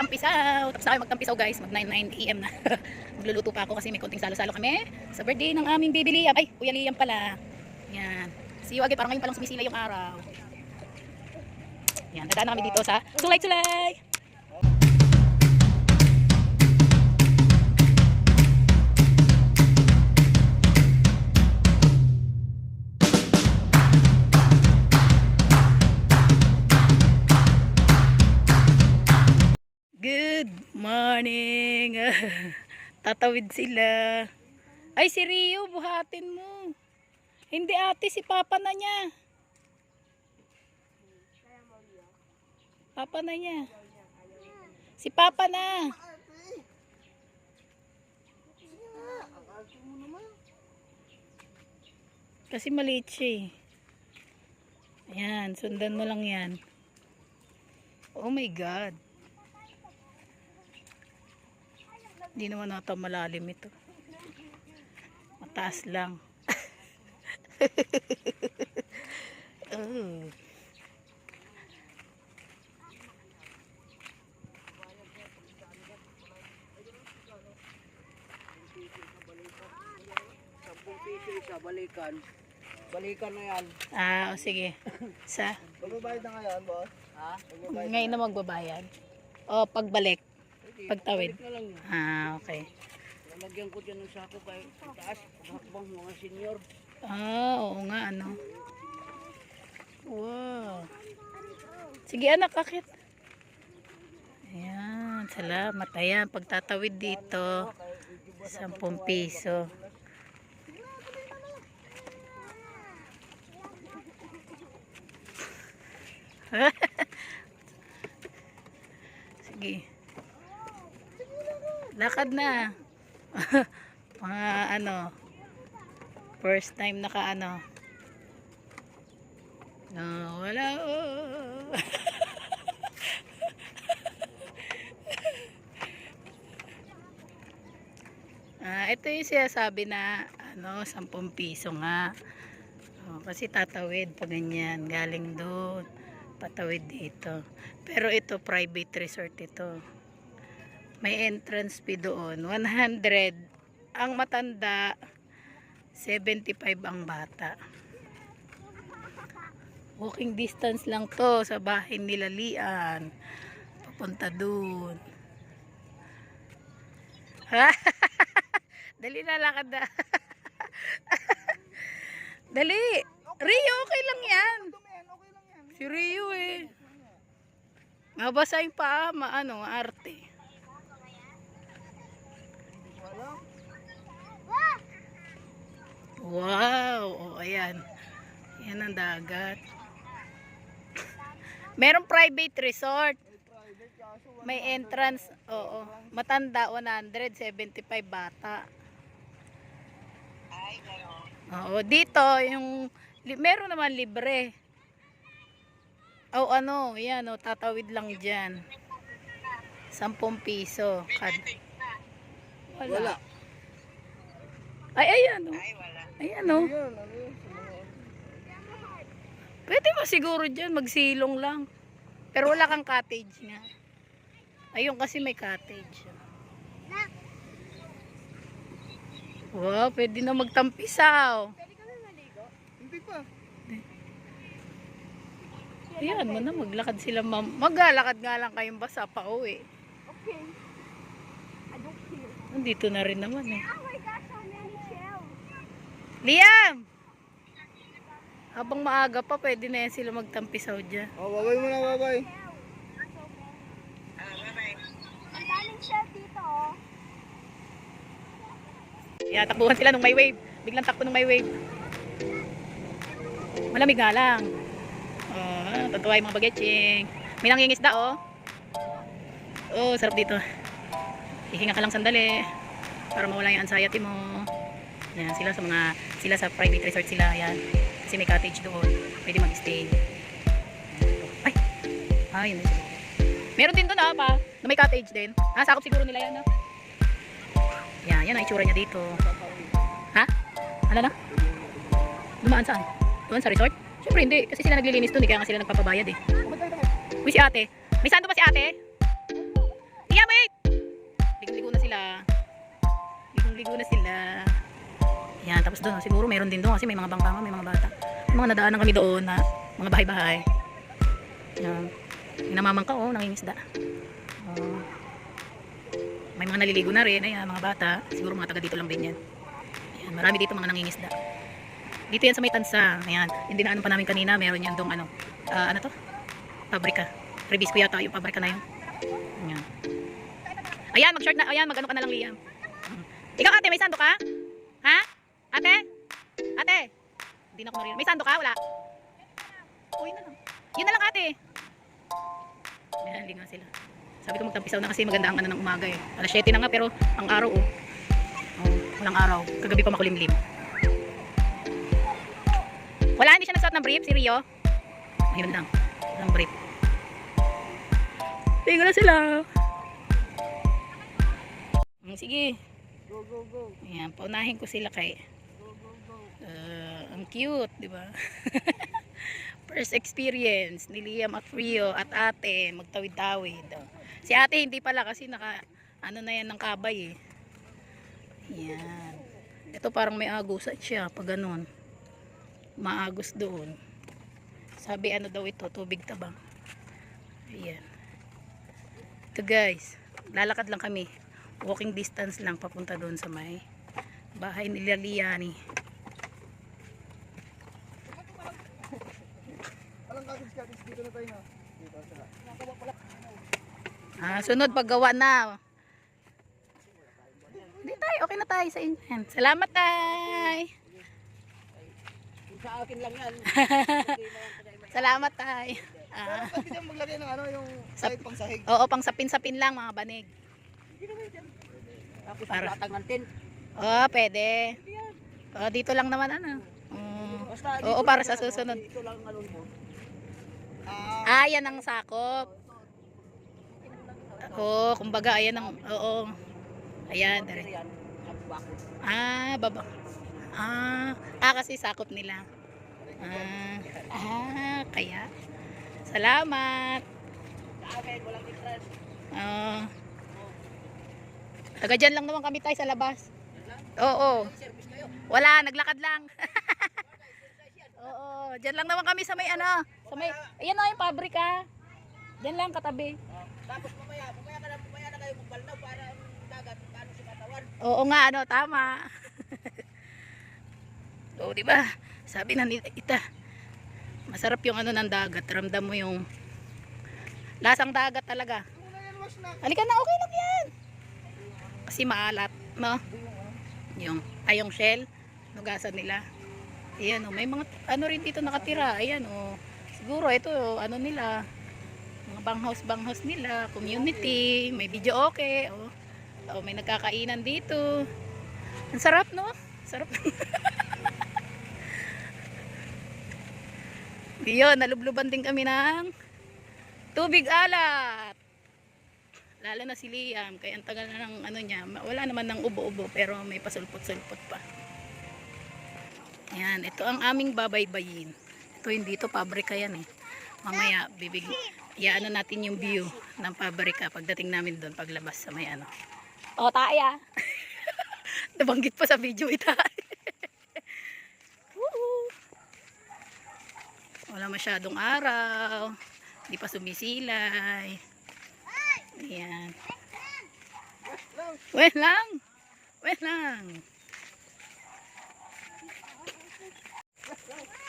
Tampisaw. Tapos na kayo magtampisaw guys. Mag 9 AM na. Magluluto pa ako kasi may konting salo-salo kami sa birthday ng aming baby Liam. Ay, Kuya Liam pala. Yan. See you again. Parang ngayon palang sumisila yung araw. Yan. Dadaan na kami dito sa Sulay-Sulay. Good morning. Tatawid sila. Ay, si Rio, buhatin mo. Hindi ate, si Papa na niya. Papa na niya. Si Papa na. Kasi maliit siya eh. Ayan, sundan mo lang yan. Oh my God. Hindi naman nata malalim ito. Mataas lang. Oh. Balikan. Balikan na yan. Ah, o sige. Sa? Magbabayad na ngayon, boss? Ha? Ngayon na magbabayad. O, pagbalik. Pagtawid. Balik na lang yun. Ah, okay. Lalagyan ko dyan ng sako kay taas. Hakbang mga senior. Ah, oo nga, ano. Wow. Sige anak, akit. Ayan, salamat. Ayan, pagtatawid dito, 10 piso. Sige. Lakad na. Mga ano, first time naka ano. No, wala. Oh. Ito yung sinasabi na ano, 10 piso nga. Oh, kasi tatawid pa ganyan, galing doon, patawid dito. Pero ito private resort ito. May entrance fee doon, 100 ang matanda, 75 ang bata. Walking distance lang to sa bahay nila Lian. Papunta doon. Dali na, lakad na. Dali. Rio, okay lang yan. Si Rio eh. Mabasa yung paa, maano, arte. Wow. O, ayan. Yan ang dagat. Merong private resort. May entrance, oo. Matanda 175 bata. Oo, dito yung meron naman libre. O ano, yan o, tatawid lang diyan. 10 piso. Wala. Ay, ayan o. Ayan o. Pwede ba siguro dyan, magsilong lang. Pero wala kang cottage nga. Ayun kasi may cottage. Wow, pwede na magtampisaw. Pwede ka na naligo? Hindi pa. Ayan mo na, maglakad sila. Maglalakad nga lang kayong basa pa uwi. Okay. I don't care. Nandito na rin naman eh. Oh my gosh, so many shells. Liam! Habang maaga pa, pwede na yan sila magtampisaw dyan. Oh, babay mo na, babay. Ang daming shell dito, oh. Yan, takbuhan sila nung may wave. Biglang takbo nung may wave. Malamig nga lang. Oh, tatuwa yung mga bagetsing. May nangingisda, oh. Oh, sarap dito. Hihinga ka lang sandali para mawala yung anxiety mo. Yan, sila sa private resort sila. Yan. Kasi may cottage doon. Pwede mag-stay. Ay, yun. Meron din doon, pa. Na may cottage din. Sakop siguro nila yan, no? Yan, yan ang itsura niya dito. Ha? Ano na? Dumaan saan? Doon sa resort? Siyempre hindi, kasi sila naglilinis doon, kaya nga sila nagpapabayad eh. Uy, si ate. May sando ba si ate? Naliligo na sila. Yan, tapos doon, siguro meron din doon kasi may mga bangka nga, may mga bata. May mga nadaanan kami doon na mga bahay-bahay. Yan. May namamangka, oh, nangingisda. Oh. May mga naliligo na rin, ayan, mga bata. Siguro mga taga dito lang din yan. Ayan, marami dito mga nangingisda. Dito yan sa may tansa. Ayan, yung dinaanan pa namin kanina, meron yan doong ano to? Pabrika. Rebisco yata yung pabrika na yun. Ayan. Ayan, mag-short na, ayan, mag-ano ka na lang, Liam. Ikaw ate, may sando ka? Ha? Ate? Ate? Hindi na ako maririnig. May sando ka? Wala? Uy na lang. Yun na lang ate. Ayan, linga sila. Sabi ko magtampisaw na kasi maganda ang ano ng umaga eh. Alas 7 na nga pero ang araw oh. Oh, walang araw. Kagabi pa makulimlim. Wala, hindi siya nagsuot ng brief si Rio. Ayun lang. Walang brief. Tingnan na sila. Sige. Go, go, go. Ayan, paunahin ko sila kay Go, go, go. ang cute, di ba? First experience ni Liam at Rio at ate magtawid-tawid. Oh. Si ate hindi pala kasi naka ano na yan ng kabay eh. Yan. Ito parang may agusan siya pag ganun. Maagos doon. Sabi ano daw ito, tubig tabang. Ayan. Ito guys, lalakad lang kami. Walking distance lang papunta doon sa may bahay ni Liani. Dito na tayo na. Dito sa. Sunod paggawa na. Hindi tayo, okay na tayo sa inyo. Yan. Salamat tay. Sa akin lang yan. Salamat tay. Pwede dyan maglagay ng ano, yung sahig pang sahig. Oo, pang sapin-sapin lang mga banig. Tapos Para. latang ng tent. Oo, pwede. Dito lang naman ano. Basta Oo, para sa susunod. Ito lang ano mo. Yan ang sakop. Oo, kumbaga ayan ang, oo. Ayan, dere. Yan, sa bako. Baba. Kasi sakop nila. Kaya. Salamat. Sa akin, walang interest. Taga dyan lang naman kami tayo sa labas. Oo. Service kayo. Wala, naglakad lang. Oo, dyan lang naman kami sa may ano. Sa may, ayan o yung pabrika. Dyan lang katabi. Tapos mamaya na kayo magbaldaw para ang dagat, paano si katawan. Oo nga, ano, tama. Oo, di ba? Sabi na ni Ita, masarap yung ano ng dagat. Ramdam mo yung lasang dagat talaga. Halika na, okay lang yan. Kasi maalat, no? Yung shell, nugasan nila. Ayan, oh, may mga ano rin dito nakatira. Ayan, oh. Siguro ito, ano nila, mga banghouse nila, community, may video okay, oh. Oh, may nagkakainan dito. Ang sarap, no? Sarap. Diyon, nalubluban din kami ng tubig alat. Lalo na si Liam, kaya ang tagal na ng ano niya, wala naman ng ubo-ubo pero may pasulpot-sulpot pa. Ayan, ito ang aming babaybayin. Ito hindi ito pabrika yan eh. Mamaya ano natin yung view ng pabrika pagdating namin doon paglabas sa may ano. Oh, tayo. Nabanggit pa sa video ita. Wala masyadong araw. Hindi pa sumisilay. Ayan. Wait lang.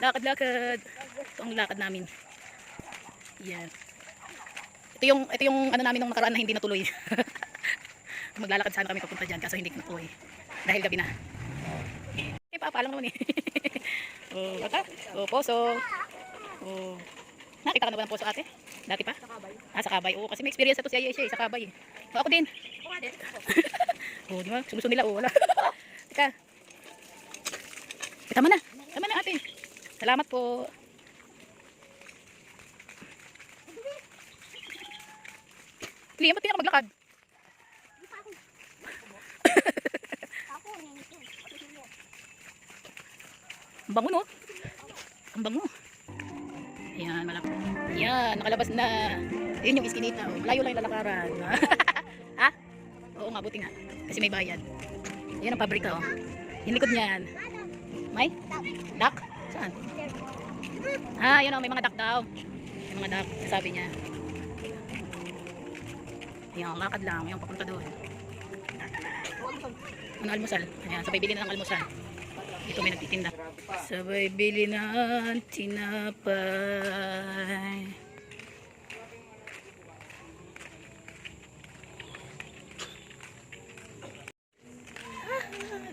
Lakad-lakad. Ito ang lakad namin. Ayan. Ito yung ano namin nung nakaraan na hindi natuloy. Maglalakad sana kami papunta dyan kaso hindi natuloy. Dahil gabi na. Papaalam naman eh. Baka? Poso. Nakita ka na ba ng poso ate? Dati pa? Sa Kabay. Oo, kasi may experience na to si Ayesha sa Kabay. Ako din. Di ba? Sumusunod nila. Wala. Teka. Tama na ate. Salamat po. Liam, ba't di ako maglakad? Ang bango no? Ang bango. Ayan, malapit. Ayan, nakalabas na. Yun yung iskinita. Oh. Malayo lang yung lalakaran. Ha? Oo nga, buti nga. Kasi may bayad. Yan ang pabrika, oh. Yung likod niyan. May? Duck? Saan? Ah, yun, oh. May mga duck daw. May mga duck. Sabi niya. Ayan, lakad lang. Yung papunta doon. Ano almusal? Ayan, sabay bili na ng almusal. Dito may nagtitinda. Sabay bili ng tinapay.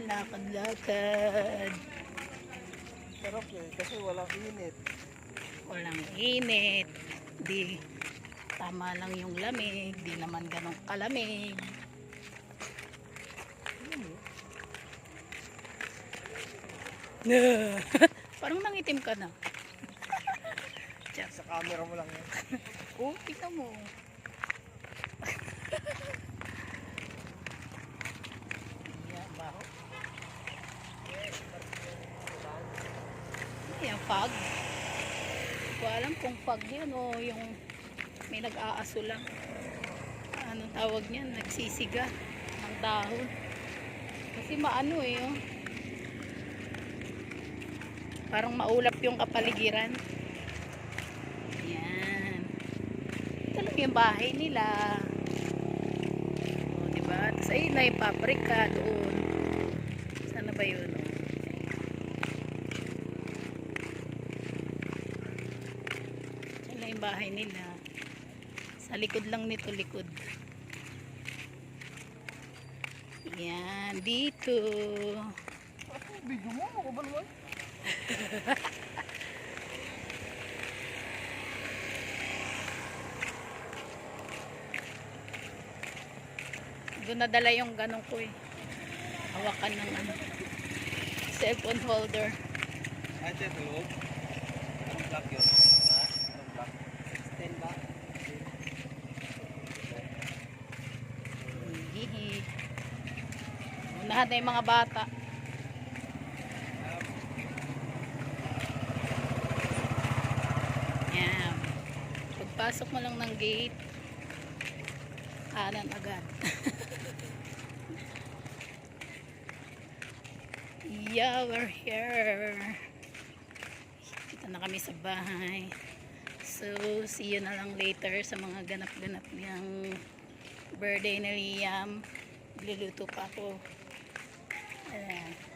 Lakad-lakad. Sarap eh, kasi walang init. Walang init. Di tama lang yung lamig. Di naman ganong kalamig. Parang nangitim ka na. Tiyak. Sa camera mo lang yan. Oh, tingnan mo. Yan, baho. Yan, fog. Hindi ko alam kung fog yun o yung may nag-aaso lang. Anong tawag niyan? Nagsisiga ng dahon. Kasi maano eh, oh. Parang maulap yung kapaligiran. Yan. Ito lang yung bahay nila. O, diba? Tapos ayun na yung paprika doon. Sana ba yun? Yan lang yung bahay nila. Sa likod lang nito, likod. Yan, dito. Video mo, ako ba naman? Doon nadala yung ganong ko eh. Hawakan ng ano. Cellphone holder. Ay, ito yung loob. Anong block yun? Ha? Anong block? 10 ba? Hihi. Unahan na yung mga bata. Yan. Pagpasok mo lang ng gate, kanan agad. Yeah, we're here. Dito na kami sa bahay. So, see you na lang later sa mga ganap-ganap niyang birthday ni Liam. Luluto pa ako. Ayan.